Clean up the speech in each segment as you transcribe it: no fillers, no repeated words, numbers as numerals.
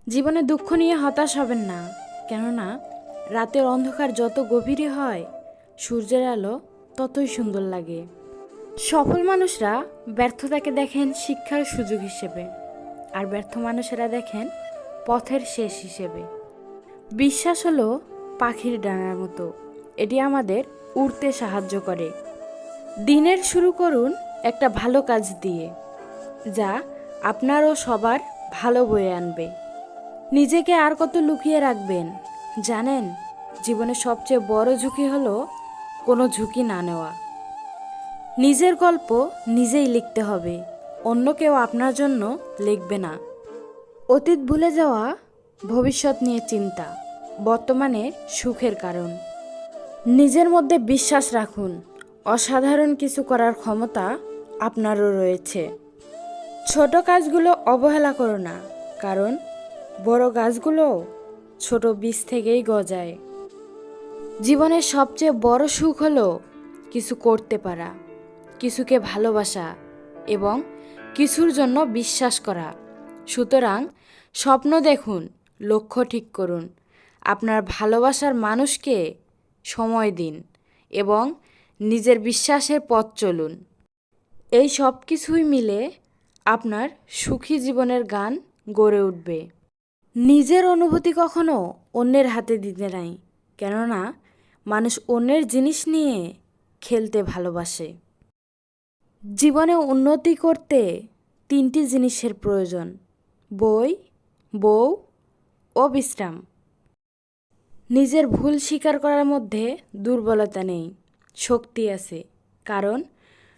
জীবনে দুঃখ নিয়ে হতাশ হবেন না, কেননা রাতের অন্ধকার যত গভীরে হয় সূর্যের আলো ততই সুন্দর লাগে। সফল মানুষরা ব্যর্থতাকে দেখেন শিক্ষার সুযোগ হিসেবে, আর ব্যর্থ মানুষেরা দেখেন পথের শেষ হিসেবে। বিশ্বাস হলো পাখির ডানার মতো, এটি আমাদের উড়তে সাহায্য করে। দিনের শুরু করুন একটা ভালো কাজ দিয়ে, যা আপনার ও সবার ভালো বয়ে আনবে। নিজেকে আর কত লুকিয়ে রাখবেন? জানেন, জীবনে সবচেয়ে বড় ঝুঁকি হলো কোনো ঝুঁকি না নেওয়া। নিজের গল্প নিজেই লিখতে হবে, অন্য কেউ আপনার জন্য লিখবে না। অতীত ভুলে যাওয়া ভবিষ্যৎ নিয়ে চিন্তা, বর্তমানের সুখের কারণ। নিজের মধ্যে বিশ্বাস রাখুন, অসাধারণ কিছু করার ক্ষমতা আপনারও রয়েছে। ছোট কাজগুলো অবহেলা করো না, কারণ বড় গাছগুলো ছোট বীজ থেকেই গজায়। জীবনের সবচেয়ে বড় সুখ হলো কিছু করতে পারা, কিছুকে ভালোবাসা এবং কিছুর জন্য বিশ্বাস করা। সুতরাং স্বপ্ন দেখুন, লক্ষ্য ঠিক করুন, আপনার ভালোবাসার মানুষকে সময় দিন এবং নিজের বিশ্বাসের পথ চলুন। এই সব কিছুই মিলে আপনার সুখী জীবনের গান গড়ে উঠবে। নিজের অনুভূতি কখনো অন্যের হাতে দিতে নাই, কেননা মানুষ অন্যের জিনিস নিয়ে খেলতে ভালোবাসে। জীবনে উন্নতি করতে তিনটি জিনিসের প্রয়োজন: বই, বউ ও বিশ্রাম। নিজের ভুল স্বীকার করার মধ্যে দুর্বলতা নেই, শক্তি আছে, কারণ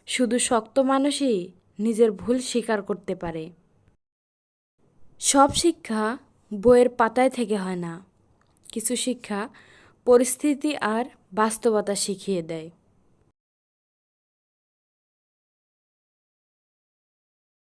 শুধু শক্ত মানুষই নিজের ভুল স্বীকার করতে পারে। সব শিক্ষা বইয়ের পাতায় থেকে হয় না, কিছু শিক্ষা পরিস্থিতি আর বাস্তবতা শিখিয়ে দেয়।